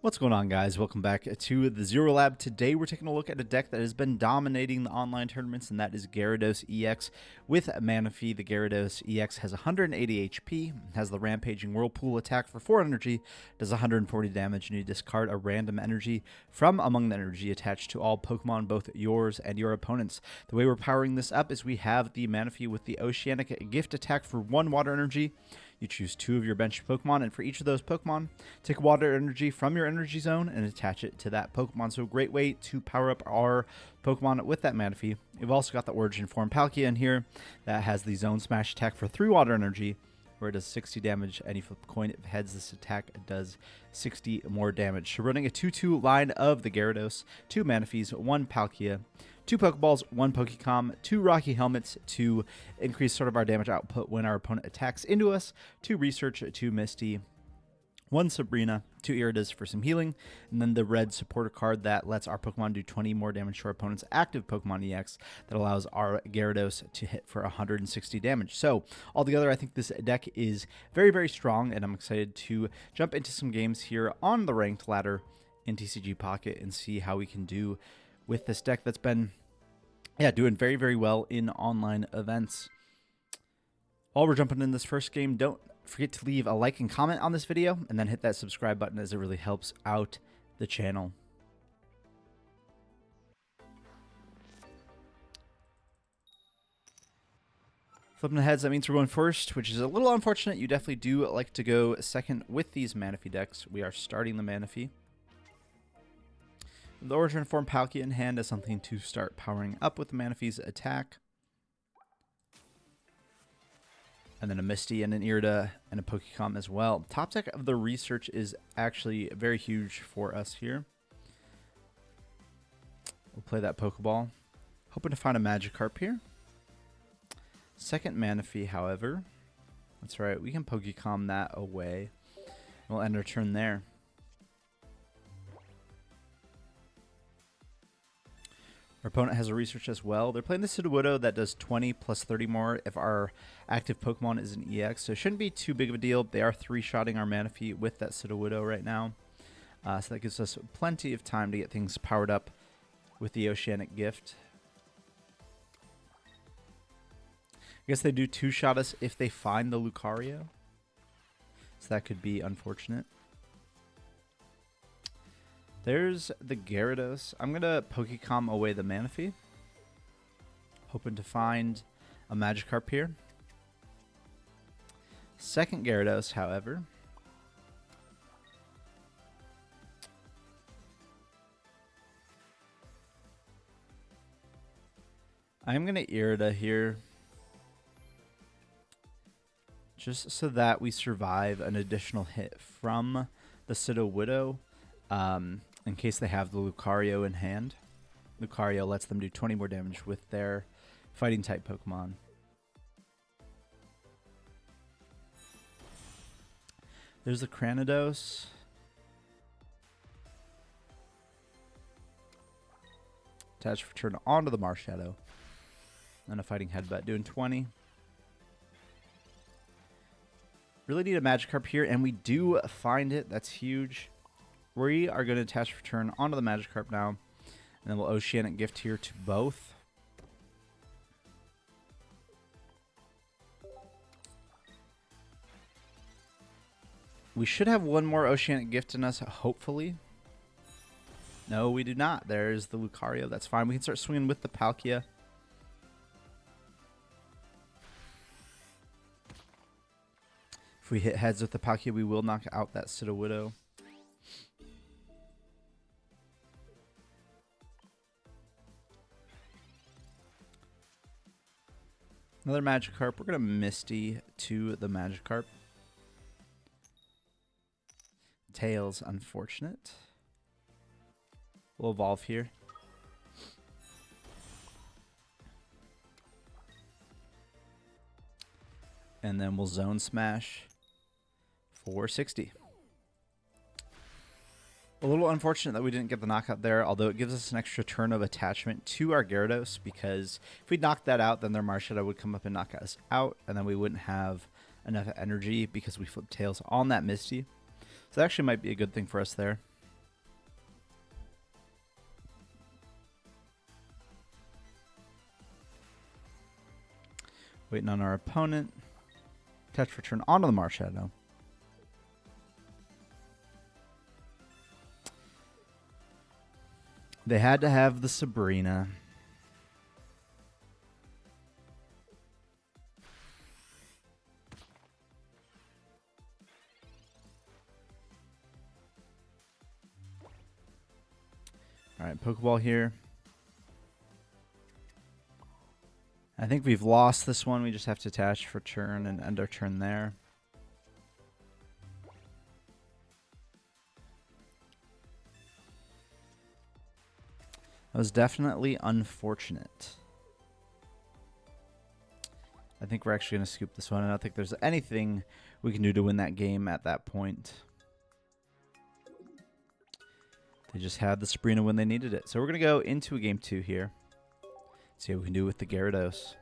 What's going on, guys? Welcome back to the Zero Lab. Today we're taking a look at a deck that has been dominating the online tournaments, and that is Gyarados EX with Manaphy. The Gyarados EX has 180 HP, has the Rampaging Whirlpool attack for 4 energy, does 140 damage, and you discard a random energy from among the energy attached to all Pokemon, both yours and your opponent's. The way we're powering this up is we have the Manaphy with the Oceanic Gift attack for 1 water energy. You choose 2 of your bench Pokemon, and for each of those Pokemon, take water energy from your energy zone and attach it to that Pokemon. So a great way to power up our Pokemon with that Manaphy. You've also got the Origin Form Palkia in here that has the Zone Smash attack for 3 water energy, where it does 60 damage. Any flip coin it heads this attack, it does 60 more damage. So running a 2-2 line of the Gyarados, 2 Manaphys, 1 Palkia, 2 Pokeballs, 1 Pokecom, 2 Rocky Helmets to increase sort of our damage output when our opponent attacks into us, 2 Research, 2 Misty, 1 Sabrina, 2 Iridas for some healing, and then the red supporter card that lets our Pokemon do 20 more damage to our opponent's active Pokemon EX that allows our Gyarados to hit for 160 damage. So altogether, I think this deck is very, very strong, and I'm excited to jump into some games here on the ranked ladder in TCG Pocket and see how we can do with this deck that's been doing very, very well in online events. While we're jumping in this first game, don't forget to leave a like and comment on this video, and then hit that subscribe button as it really helps out the channel. Flipping the heads, that means we're going first, which is a little unfortunate. You definitely do like to go second with these Manaphy decks. We are starting the Manaphy. The Origin Form Palkia in hand is something to start powering up with the Manaphy's attack. And then a Misty and an Irida and a Pokecom as well. Top deck of the Research is actually very huge for us here. We'll play that Pokeball. Hoping to find a Magikarp here. Second Manaphy, however. That's right, we can Pokecom that away. We'll end our turn there. Our opponent has a Research as well. They're playing the Sudowoodo that does 20 plus 30 more if our active Pokemon is an EX. So it shouldn't be too big of a deal. They are 3-shotting our Manaphy with that Sudowoodo right now. So that gives us plenty of time to get things powered up with the Oceanic Gift. I guess they do 2-shot us if they find the Lucario. So that could be unfortunate. There's the Gyarados. I'm going to Pokecom away the Manaphy. Hoping to find a Magikarp here. Second Gyarados, however. I'm going to Irida here. Just so that we survive an additional hit from the Sudowoodo. In case they have the Lucario in hand. Lucario lets them do 20 more damage with their fighting type Pokemon. There's the Gyarados. Attach return onto the Marshadow. And a fighting Headbutt doing 20. Really need a Magikarp here, and we do find it. That's huge. We are going to attach return onto the Magikarp now. And then we'll Oceanic Gift here to both. We should have one more Oceanic Gift in us, hopefully. No, we do not. There's the Lucario. That's fine. We can start swinging with the Palkia. If we hit heads with the Palkia, we will knock out that Sudowoodo. Another Magikarp. We're going to Misty to the Magikarp. Tails, unfortunate. We'll evolve here. And then we'll Zone Smash for 60. A little unfortunate that we didn't get the knockout there, although it gives us an extra turn of attachment to our Gyarados, because if we knocked that out, then their Marshadow would come up and knock us out, and then we wouldn't have enough energy because we flipped Tails on that Misty. So that actually might be a good thing for us there. Waiting on our opponent. Touch return onto the Marshadow. They had to have the Sabrina. All right, Pokeball here. I think we've lost this one. We just have to attach for turn and end our turn there. That was definitely unfortunate. I think we're actually going to scoop this one. I don't think there's anything we can do to win that game at that point. They just had the Sabrina when they needed it. So we're going to go into a game 2 here. See what we can do with the Gyarados.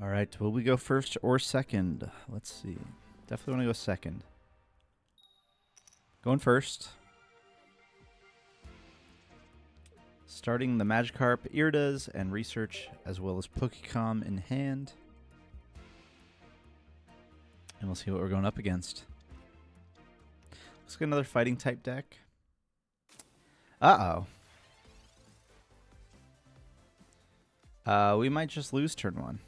All right, will we go first or second? Let's see. Definitely want to go second. Going first. Starting the Magikarp, Gyarados, and Research, as well as Pokecom in hand. And we'll see what we're going up against. Let's get another fighting type deck. Uh-oh. We might just lose turn 1.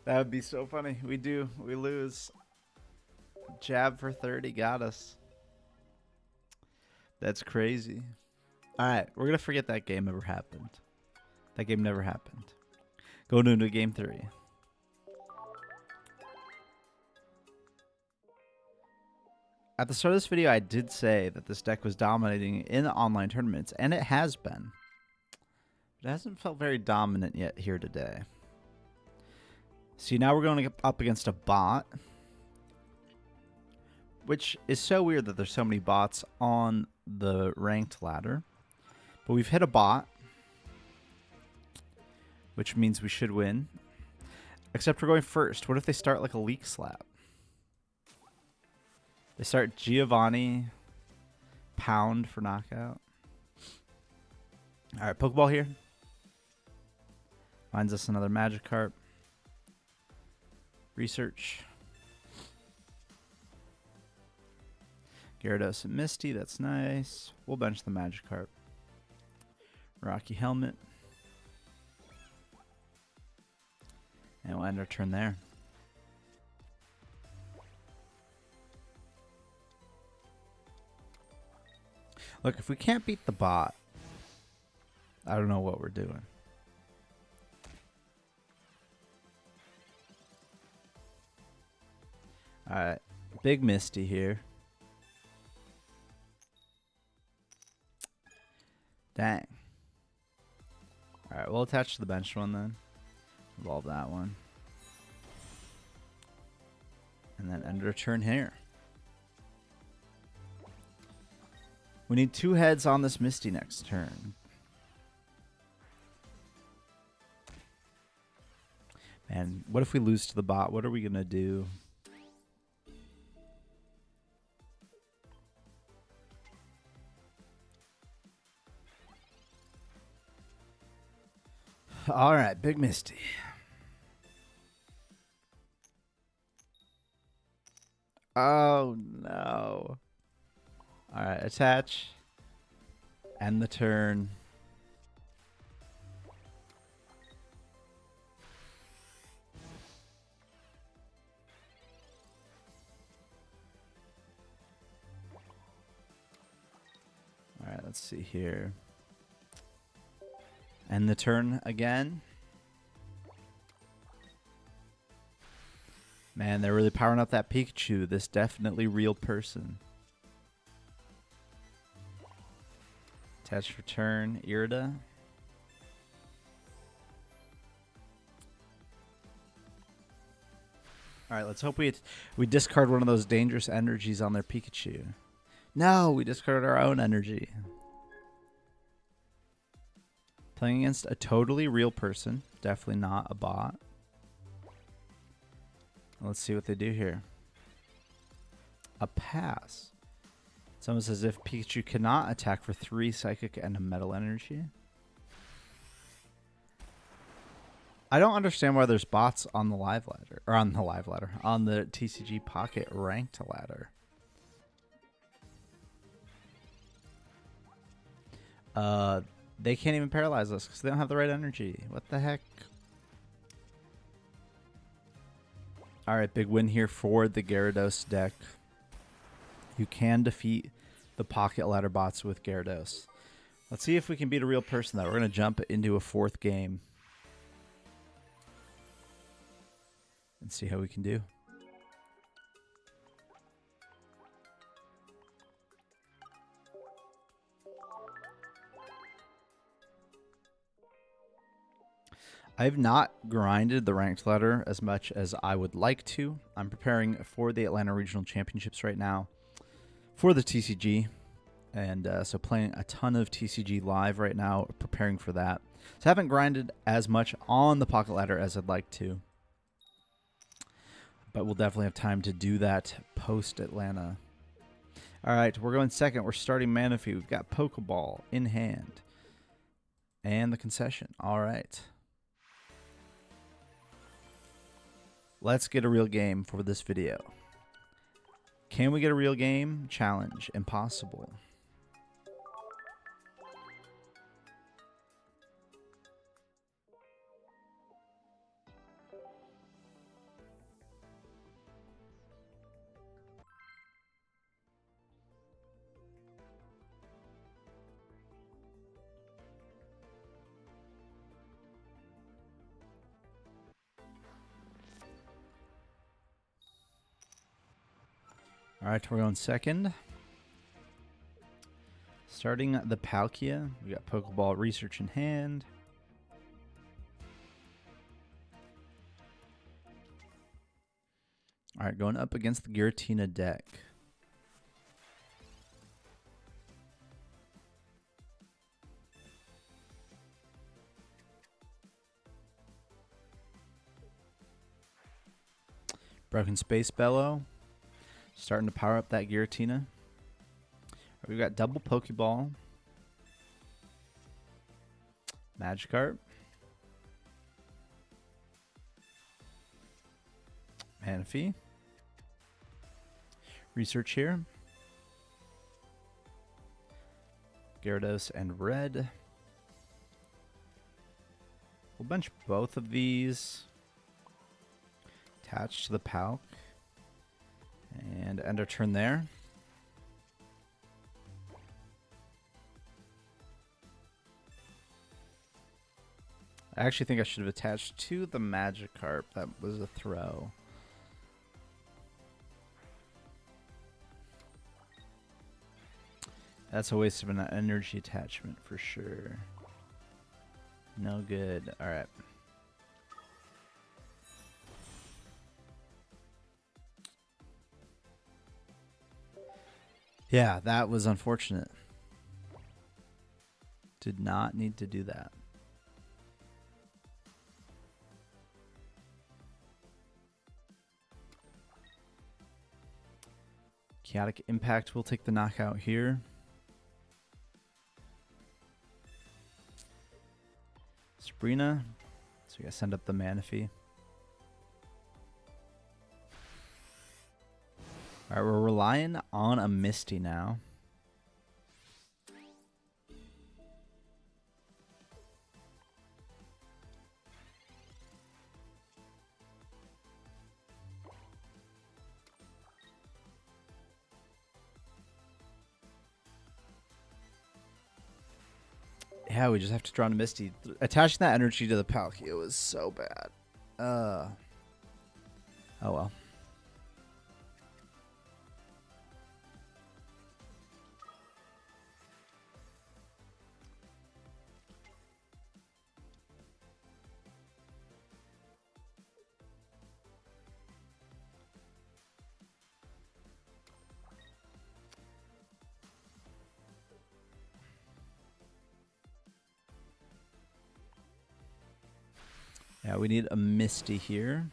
That would be so funny. We do. We lose. Jab for 30 got us. That's crazy. All right. We're going to forget that game ever happened. That game never happened. Going into game 3. At the start of this video, I did say that this deck was dominating in online tournaments, and it has been. It hasn't felt very dominant yet here today. See, now we're going up against a bot, which is so weird that there's so many bots on the ranked ladder. But we've hit a bot, which means we should win. Except we're going first. What if they start like a Leak Slap? They start Giovanni, Pound for knockout. All right, Pokeball here. Finds us another Magikarp. Research. Gyarados and Misty, that's nice. We'll bench the Magikarp. Rocky Helmet. And we'll end our turn there. Look, if we can't beat the bot, I don't know what we're doing. Alright, big Misty here. Dang. Alright, we'll attach to the bench one then. Evolve that one. And then end our turn here. We need 2 heads on this Misty next turn. And what if we lose to the bot? What are we going to do? All right, big Misty. Oh, no. All right, attach. End the turn. All right, let's see here. End the turn again. Man, they're really powering up that Pikachu. This definitely real person. Attach return, Irida. All right, let's hope we discard one of those dangerous energies on their Pikachu. No, we discarded our own energy. Playing against a totally real person. Definitely not a bot. Let's see what they do here. A pass. It's almost as if Pikachu cannot attack for 3 Psychic and a Metal Energy. I don't understand why there's bots on the live ladder. Or on the live ladder. On the TCG Pocket ranked ladder. They can't even paralyze us because they don't have the right energy. What the heck? Alright, big win here for the Gyarados deck. You can defeat the Pocket ladder bots with Gyarados. Let's see if we can beat a real person, though. We're going to jump into a 4th game. And see how we can do. I've not grinded the ranked ladder as much as I would like to. I'm preparing for the Atlanta Regional Championships right now for the TCG. And so playing a ton of TCG live right now, preparing for that. So I haven't grinded as much on the Pocket ladder as I'd like to. But we'll definitely have time to do that post-Atlanta. All right, we're going second. We're starting Manaphy. We've got Pokeball in hand. And the concession. All right. Let's get a real game for this video. Can we get a real game? Challenge. Impossible. All right, we're going second. Starting the Palkia, we got Pokeball Research in hand. All right, going up against the Giratina deck. Broken Space Bellow. Starting to power up that Giratina. We've got double Pokeball. Magikarp. Manaphy. Research here. Gyarados and Red. We'll bench both of these. Attach to the Palk. And end our turn there. I actually think I should have attached to the Magikarp. That was a throw. That's a waste of an energy attachment for sure. No good. All right. Yeah, that was unfortunate. Did not need to do that. Chaotic Impact will take the knockout here. Sabrina. So we gotta send up the Manaphy. Alright, we're relying on a Misty now. Yeah, we just have to draw on a Misty. Attaching that energy to the Palkia was so bad. Oh well. Yeah, we need a Misty here.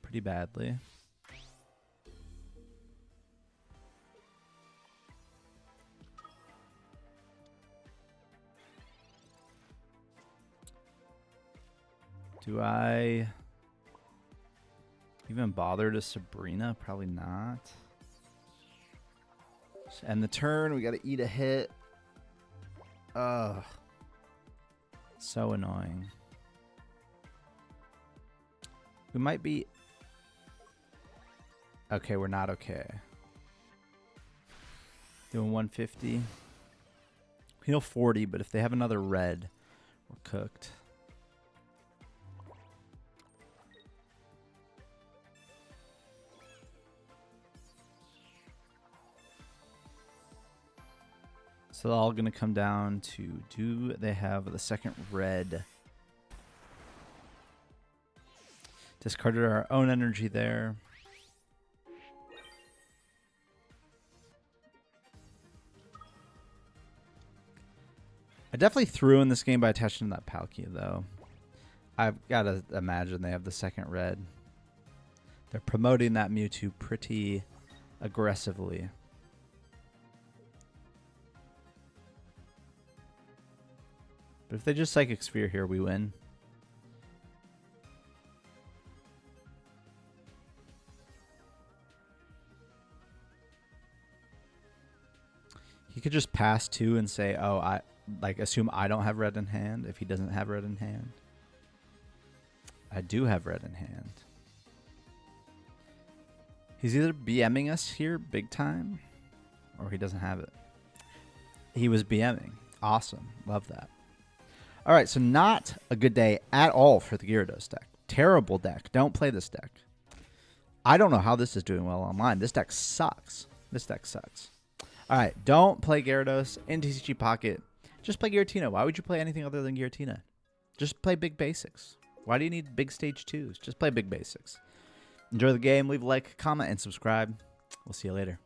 Pretty badly. Do I even bother to Sabrina? Probably not. And the turn, we got to eat a hit. Ugh. So annoying. We might be... Okay, we're not okay. Doing 150. Heal 40, but if they have another red, we're cooked. So they're all going to come down to, do they have the second red? Discarded our own energy there. I definitely threw in this game by attaching that Palkia, though. I've got to imagine they have the second red. They're promoting that Mewtwo pretty aggressively. But if they just Psychic Sphere here, we win. He could just pass 2 and say, oh, I like assume I don't have red in hand if he doesn't have red in hand. I do have red in hand. He's either BMing us here big time or he doesn't have it. He was BMing. Awesome. Love that. All right, so not a good day at all for the Gyarados deck. Terrible deck. Don't play this deck. I don't know how this is doing well online. This deck sucks. This deck sucks. All right, don't play Gyarados in TCG Pocket. Just play Giratina. Why would you play anything other than Giratina? Just play big basics. Why do you need big stage 2s? Just play big basics. Enjoy the game. Leave a like, comment, and subscribe. We'll see you later.